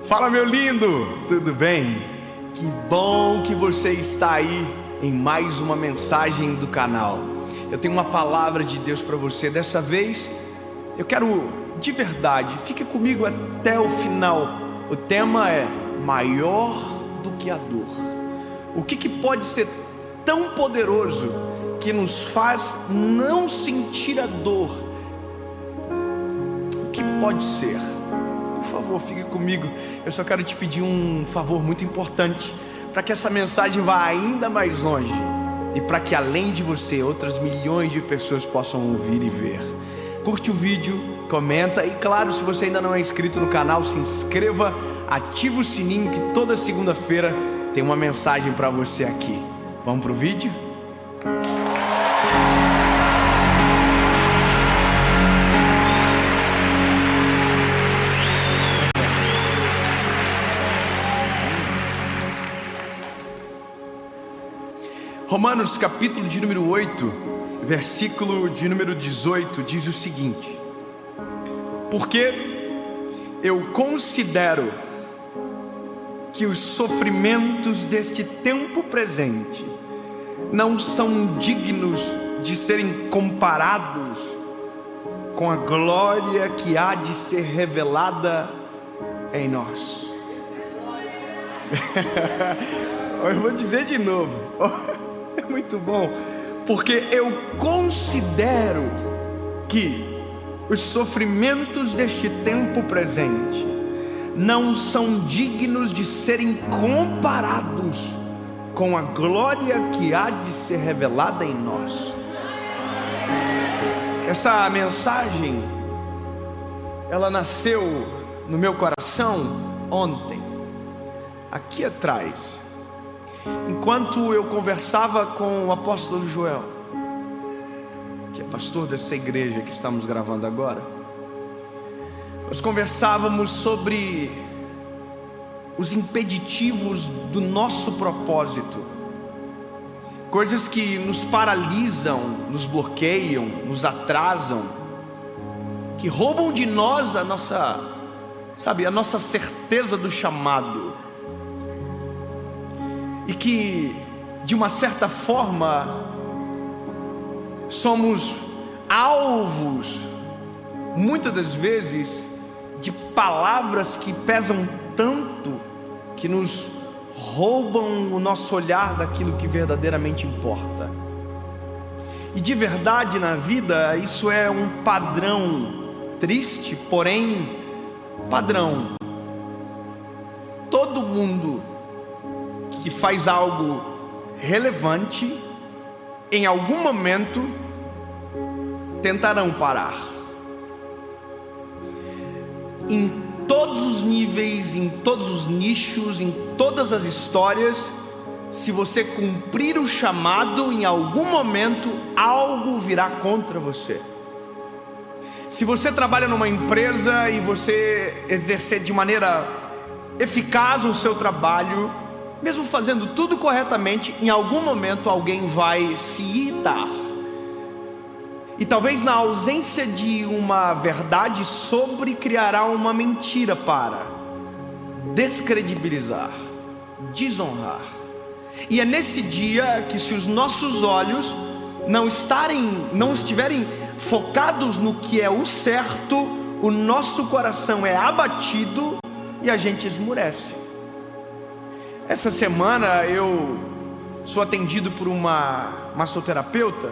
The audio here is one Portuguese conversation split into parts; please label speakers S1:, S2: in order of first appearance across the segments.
S1: Fala, meu lindo, tudo bem? Que bom que você está aí em mais uma mensagem do canal. Eu tenho uma palavra de Deus para você. Dessa vez eu quero de verdade, fique comigo até o final. O tema é maior do que a dor. O que pode ser tão poderoso que nos faz não sentir a dor? O que pode ser? Por favor, fique comigo. Eu só quero te pedir um favor muito importante, para que essa mensagem vá ainda mais longe e para que além de você, outras milhões de pessoas possam ouvir e ver. Curte o vídeo, comenta e claro, se você ainda não é inscrito no canal, se inscreva, ativa o sininho que toda segunda-feira tem uma mensagem para você aqui. Vamos pro vídeo? Romanos capítulo de número 8, versículo de número 18 diz o seguinte: porque eu considero que os sofrimentos deste tempo presente não são dignos de serem comparados com a glória que há de ser revelada em nós. Eu vou dizer de novo. É muito bom, porque eu considero que os sofrimentos deste tempo presente não são dignos de serem comparados com a glória que há de ser revelada em nós. Essa mensagem, ela nasceu no meu coração ontem, aqui atrás, enquanto eu conversava com o apóstolo Joel, que é pastor dessa igreja que estamos gravando agora. Nós conversávamos sobre os impeditivos do nosso propósito, coisas que nos paralisam, nos bloqueiam, nos atrasam, que roubam de nós a nossa certeza do chamado, e que de uma certa forma somos alvos muitas das vezes de palavras que pesam tanto, que nos roubam o nosso olhar daquilo que verdadeiramente importa. E de verdade na vida isso é um padrão triste, porém padrão. Todo mundo que faz algo relevante, em algum momento tentarão parar. Em todos os níveis, em todos os nichos, em todas as histórias, se você cumprir o chamado, em algum momento algo virá contra você. Se você trabalha numa empresa e você exercer de maneira eficaz o seu trabalho, mesmo fazendo tudo corretamente, em algum momento alguém vai se irritar. E talvez na ausência de uma verdade sobre, criará uma mentira para descredibilizar, desonrar. E é nesse dia que, se os nossos olhos não estiverem focados no que é o certo, o nosso coração é abatido e a gente esmurece. Essa semana eu sou atendido por uma massoterapeuta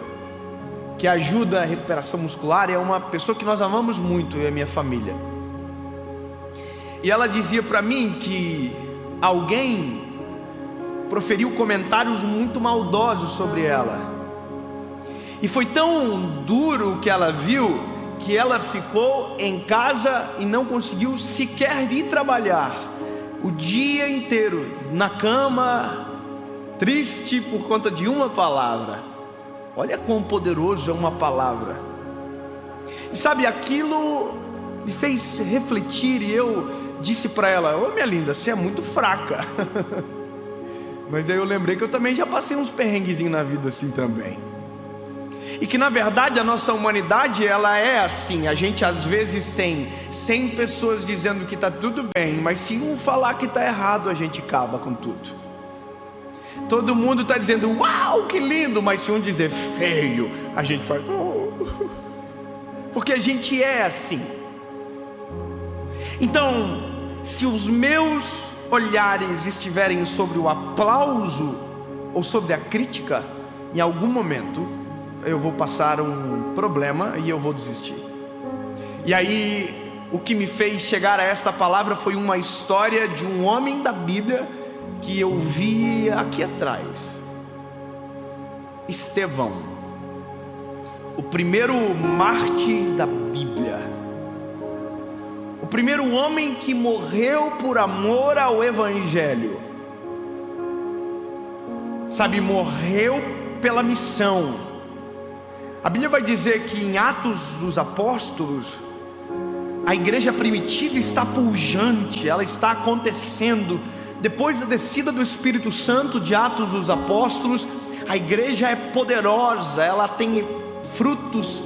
S1: que ajuda a recuperação muscular. É uma pessoa que nós amamos muito, eu e a minha família. E ela dizia para mim que alguém proferiu comentários muito maldosos sobre ela. E foi tão duro o que ela viu, que ela ficou em casa e não conseguiu sequer ir trabalhar. O dia inteiro na cama, triste por conta de uma palavra. Olha quão poderoso é uma palavra. E sabe, aquilo me fez refletir. E eu disse para ela: ô minha linda, você é muito fraca. Mas aí eu lembrei que eu também já passei uns perrenguezinhos na vida assim também. E que na verdade a nossa humanidade ela é assim. A gente às vezes tem 100 pessoas dizendo que está tudo bem, mas se um falar que está errado, a gente acaba com tudo. Todo mundo está dizendo uau, que lindo, mas se um dizer feio, a gente faz porque a gente é assim. Então, se os meus olhares estiverem sobre o aplauso ou sobre a crítica, em algum momento eu vou passar um problema e eu vou desistir. E aí, o que me fez chegar a esta palavra foi uma história de um homem da Bíblia que eu vi aqui atrás. Estevão, o primeiro mártir da Bíblia, o primeiro homem que morreu por amor ao Evangelho. Sabe, morreu pela missão. A Bíblia vai dizer que em Atos dos Apóstolos, a igreja primitiva está pujante, ela está acontecendo. Depois da descida do Espírito Santo de Atos dos Apóstolos, a igreja é poderosa, ela tem frutos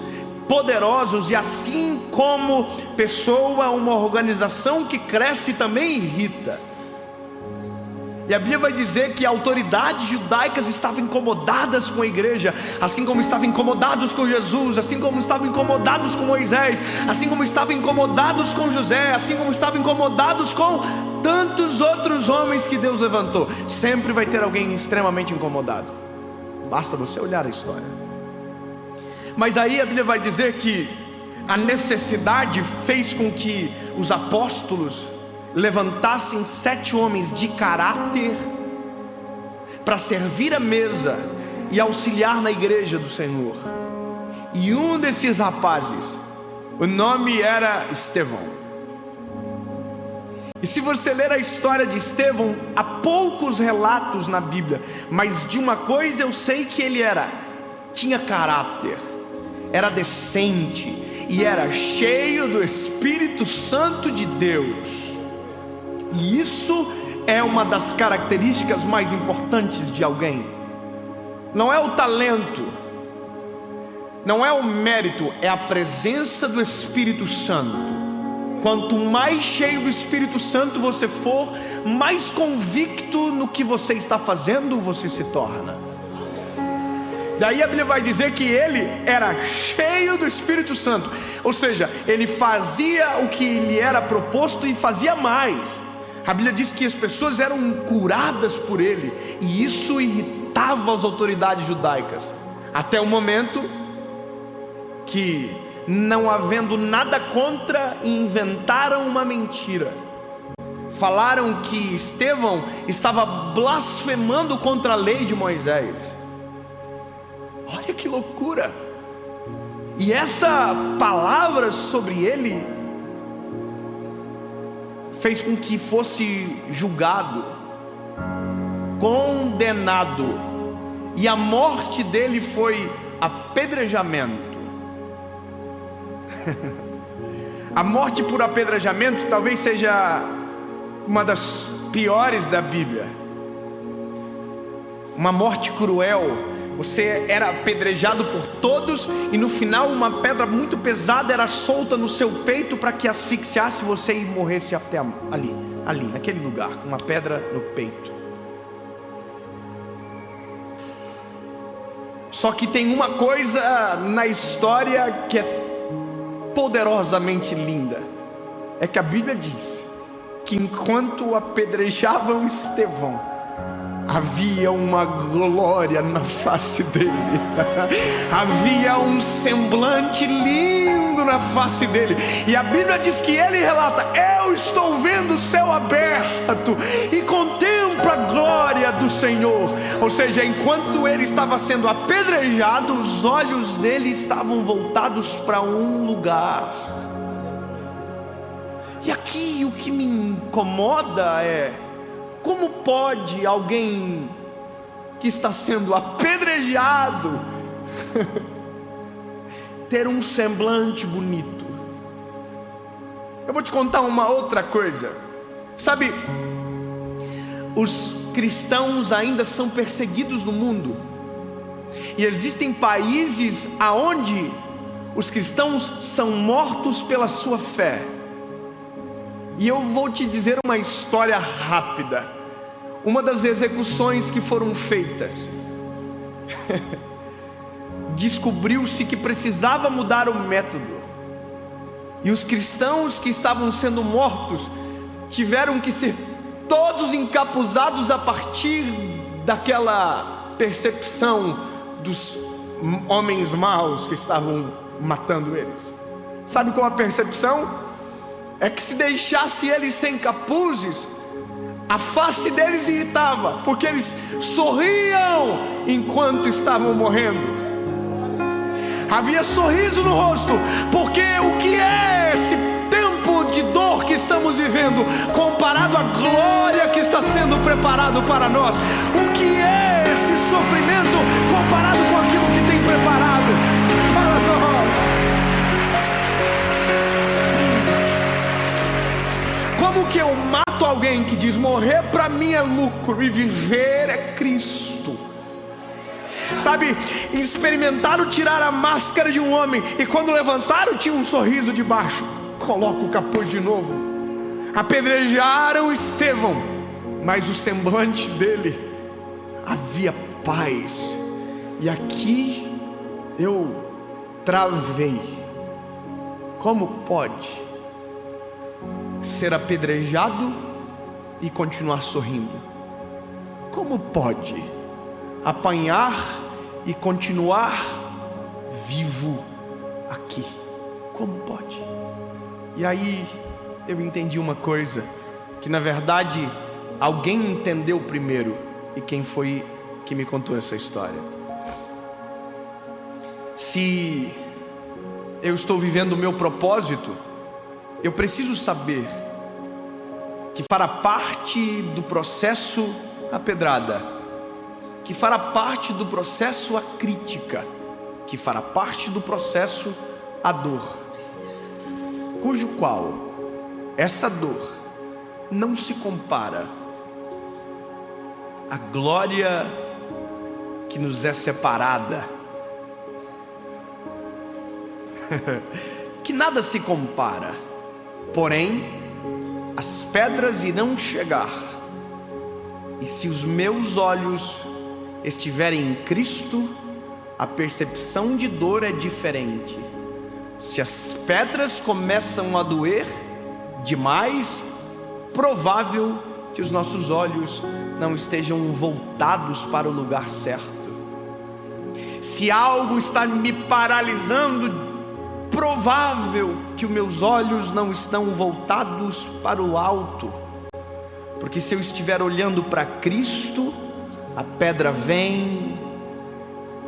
S1: poderosos, e assim como pessoa, uma organização que cresce também irrita. E a Bíblia vai dizer que autoridades judaicas estavam incomodadas com a igreja, assim como estavam incomodados com Jesus, assim como estavam incomodados com Moisés, assim como estavam incomodados com José, assim como estavam incomodados com tantos outros homens que Deus levantou. Sempre vai ter alguém extremamente incomodado, basta você olhar a história. Mas aí a Bíblia vai dizer que a necessidade fez com que os apóstolos levantassem 7 homens de caráter para servir a mesa e auxiliar na igreja do Senhor. E um desses rapazes, o nome era Estevão. E se você ler a história de Estevão, há poucos relatos na Bíblia, mas de uma coisa eu sei que ele tinha caráter, era decente e era cheio do Espírito Santo de Deus. E isso é uma das características mais importantes de alguém. Não é o talento, não é o mérito, é a presença do Espírito Santo. Quanto mais cheio do Espírito Santo você for, mais convicto no que você está fazendo você se torna. Daí a Bíblia vai dizer que ele era cheio do Espírito Santo, ou seja, ele fazia o que lhe era proposto e fazia mais. A Bíblia diz que as pessoas eram curadas por ele, e isso irritava as autoridades judaicas, até o momento que, não havendo nada contra, inventaram uma mentira. Falaram que Estevão estava blasfemando contra a lei de Moisés. Olha que loucura! E essa palavra sobre ele fez com que fosse julgado, condenado, e a morte dele foi apedrejamento. A morte por apedrejamento talvez seja uma das piores da Bíblia. Uma morte cruel. Você era apedrejado por todos, e no final uma pedra muito pesada era solta no seu peito para que asfixiasse você e morresse até ali, naquele lugar, com uma pedra no peito. Só que tem uma coisa na história que é poderosamente linda, é que a Bíblia diz que enquanto apedrejavam Estevão, havia uma glória na face dele, havia um semblante lindo na face dele. E a Bíblia diz que ele relata: eu estou vendo o céu aberto e contemplo a glória do Senhor. Ou seja, enquanto ele estava sendo apedrejado, os olhos dele estavam voltados para um lugar. E aqui o que me incomoda é: como pode alguém que está sendo apedrejado ter um semblante bonito? Eu vou te contar uma outra coisa. Sabe, os cristãos ainda são perseguidos no mundo. E existem países aonde os cristãos são mortos pela sua fé. E eu vou te dizer uma história rápida. Uma das execuções que foram feitas, descobriu-se que precisava mudar o método. E os cristãos que estavam sendo mortos tiveram que ser todos encapuzados a partir daquela percepção dos homens maus que estavam matando eles. Sabe qual a percepção? É que se deixasse eles sem capuzes, a face deles irritava, porque eles sorriam enquanto estavam morrendo. Havia sorriso no rosto, porque o que é esse tempo de dor que estamos vivendo comparado à glória que está sendo preparado para nós? O que é esse sofrimento comparado com aquilo que tem preparado para nós? Como que eu mato alguém que diz: morrer para mim é lucro e viver é Cristo? Sabe, experimentaram tirar a máscara de um homem, e quando levantaram tinha um sorriso debaixo. Coloca o capuz de novo. Apedrejaram Estevão, mas o semblante dele havia paz. E aqui eu travei. Como pode ser apedrejado e continuar sorrindo? Como pode apanhar e continuar vivo aqui? Como pode? E aí eu entendi uma coisa, que na verdade alguém entendeu primeiro. E quem foi que me contou essa história? Se eu estou vivendo o meu propósito, eu preciso saber que fará parte do processo a pedrada, que fará parte do processo a crítica, que fará parte do processo a dor, cujo qual essa dor não se compara à glória que nos é separada, que nada se compara. Porém, as pedras irão chegar, e se os meus olhos estiverem em Cristo, a percepção de dor é diferente. Se as pedras começam a doer demais, provável que os nossos olhos não estejam voltados para o lugar certo. Se algo está me paralisando, provável que os meus olhos não estão voltados para o alto. Porque se eu estiver olhando para Cristo, a pedra vem,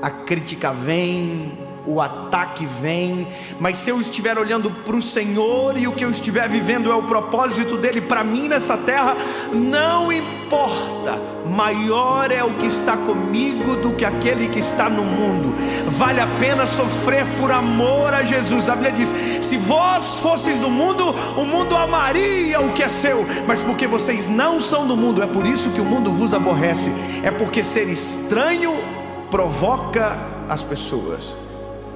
S1: a crítica vem, o ataque vem. Mas se eu estiver olhando para o Senhor, e o que eu estiver vivendo é o propósito dele para mim nessa terra, não importa, maior é o que está comigo do que aquele que está no mundo. Vale a pena sofrer por amor a Jesus. A Bíblia diz: se vós fosseis do mundo, o mundo amaria o que é seu, mas porque vocês não são do mundo, é por isso que o mundo vos aborrece. É porque ser estranho provoca as pessoas.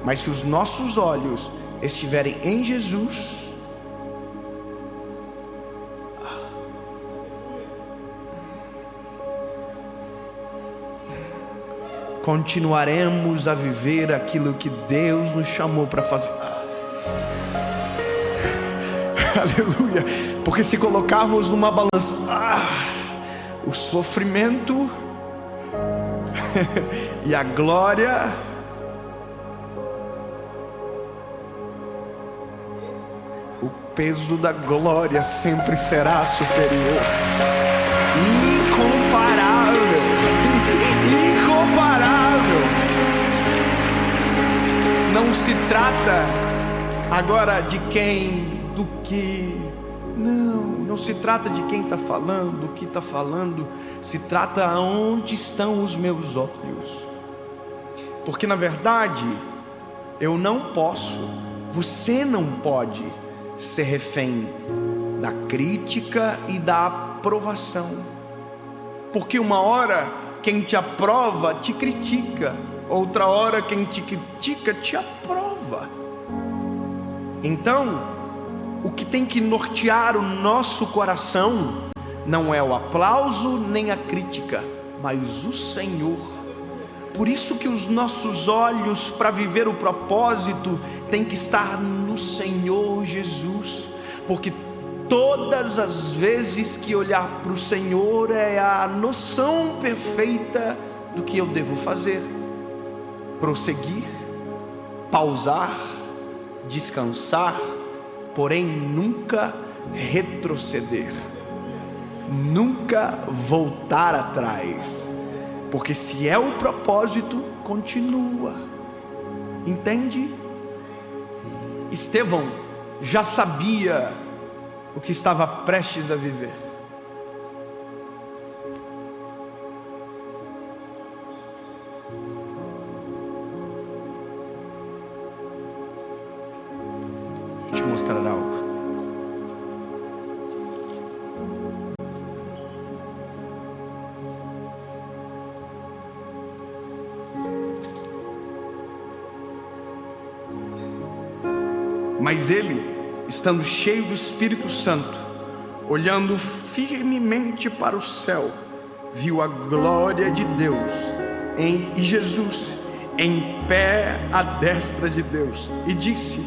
S1: Mas se os nossos olhos estiverem em Jesus, continuaremos a viver aquilo que Deus nos chamou para fazer. Aleluia. Porque se colocarmos numa balança o sofrimento e a glória, o peso da glória sempre será superior. Incomparável. Incomparável. Não se trata agora de quem, do que. Não se trata de quem está falando, do que está falando. Se trata aonde estão os meus olhos. Porque na verdade eu não posso, você não pode ser refém da crítica e da aprovação. Porque uma hora quem te aprova te critica, outra hora quem te critica te aprova. Então, o que tem que nortear o nosso coração não é o aplauso nem a crítica, mas o Senhor. Por isso que os nossos olhos para viver o propósito tem que estar no Senhor Jesus, porque todas as vezes que olhar para o Senhor é a noção perfeita do que eu devo fazer: prosseguir, pausar, descansar, porém nunca retroceder, nunca voltar atrás, porque se é o propósito, continua. Entende? Estevão já sabia o que estava prestes a viver. Vou te mostrar algo. Mas ele, estando cheio do Espírito Santo, olhando firmemente para o céu, viu a glória de Deus e Jesus em pé à destra de Deus, e disse: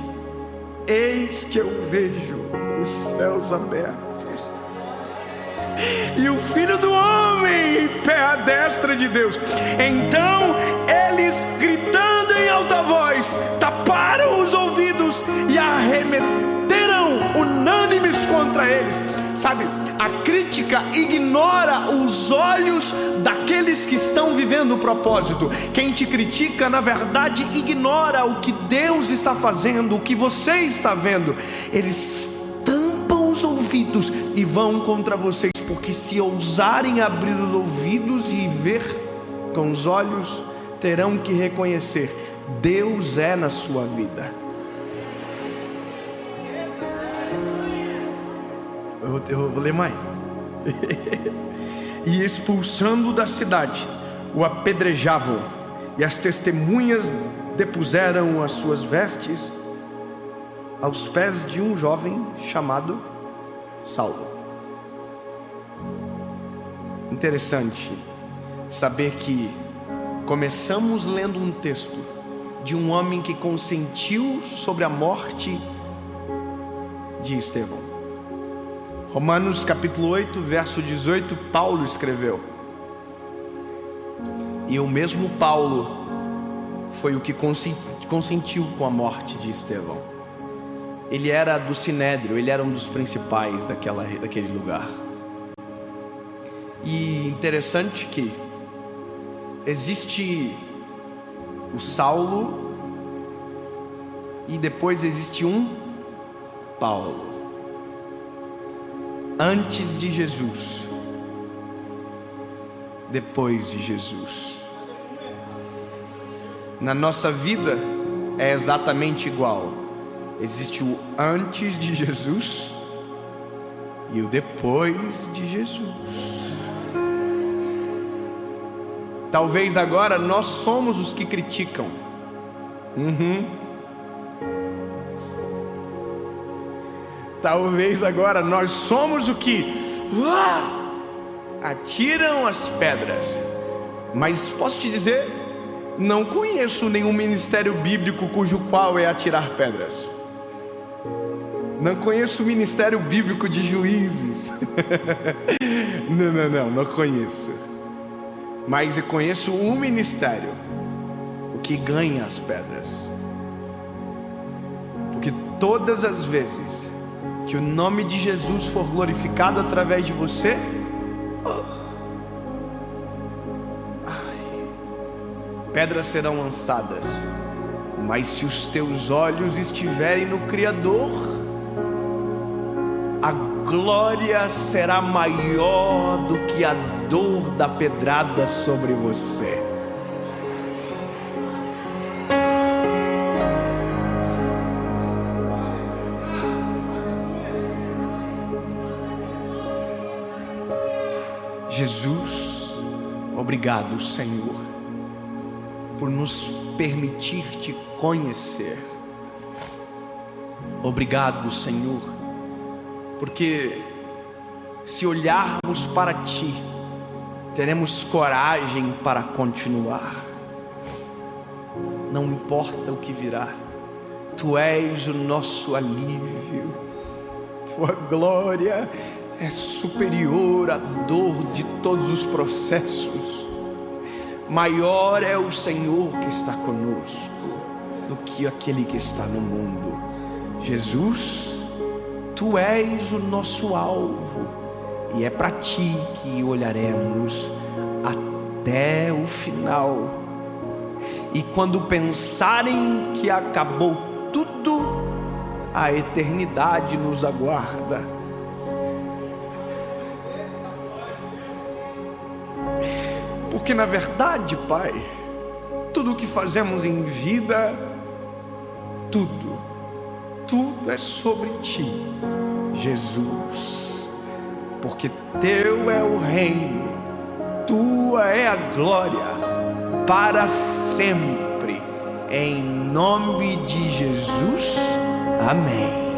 S1: eis que eu vejo os céus abertos e o Filho do Homem em pé à destra de Deus. Então eles, gritando em alta voz, taparam os ouvidos e arremeteram unânimes contra eles. Sabe, a crítica ignora os olhos daqueles que estão vivendo o propósito. Quem te critica, na verdade, ignora o que Deus está fazendo, o que você está vendo. Eles tampam os ouvidos e vão contra vocês, porque se ousarem abrir os ouvidos e ver com os olhos, terão que reconhecer: Deus é na sua vida. Eu vou ler mais. E expulsando da cidade, o apedrejavam, e as testemunhas depuseram as suas vestes aos pés de um jovem chamado Saulo. Interessante saber que começamos lendo um texto de um homem que consentiu sobre a morte de Estevão. Romanos capítulo 8, verso 18, Paulo escreveu. E o mesmo Paulo foi o que consentiu com a morte de Estevão. Ele era do Sinédrio, ele era um dos principais daquele lugar. E interessante que existe o Saulo e depois existe um Paulo. Antes de Jesus, depois de Jesus. Na nossa vida é exatamente igual. Existe o antes de Jesus e o depois de Jesus. Talvez agora nós somos os que criticam. Talvez agora nós somos o que atiram as pedras. Mas posso te dizer, não conheço nenhum ministério bíblico cujo qual é atirar pedras. Não conheço o ministério bíblico de juízes. Não conheço. Mas eu conheço um ministério, o que ganha as pedras. Porque todas as vezes que o nome de Jesus for glorificado através de você, pedras serão lançadas. Mas se os teus olhos estiverem no Criador, a glória será maior do que a dor da pedrada sobre você. Jesus, obrigado, Senhor, por nos permitir te conhecer. Obrigado, Senhor, porque se olharmos para Ti, teremos coragem para continuar. Não importa o que virá, Tu és o nosso alívio. Tua glória é superior à dor de todos os processos. Maior é o Senhor que está conosco do que aquele que está no mundo. Jesus, Tu és o nosso alvo, e é para Ti que olharemos até o final. E quando pensarem que acabou tudo, a eternidade nos aguarda. Porque na verdade, Pai, tudo o que fazemos em vida, tudo é sobre Ti, Jesus. Porque Teu é o reino, Tua é a glória, para sempre. Em nome de Jesus, amém.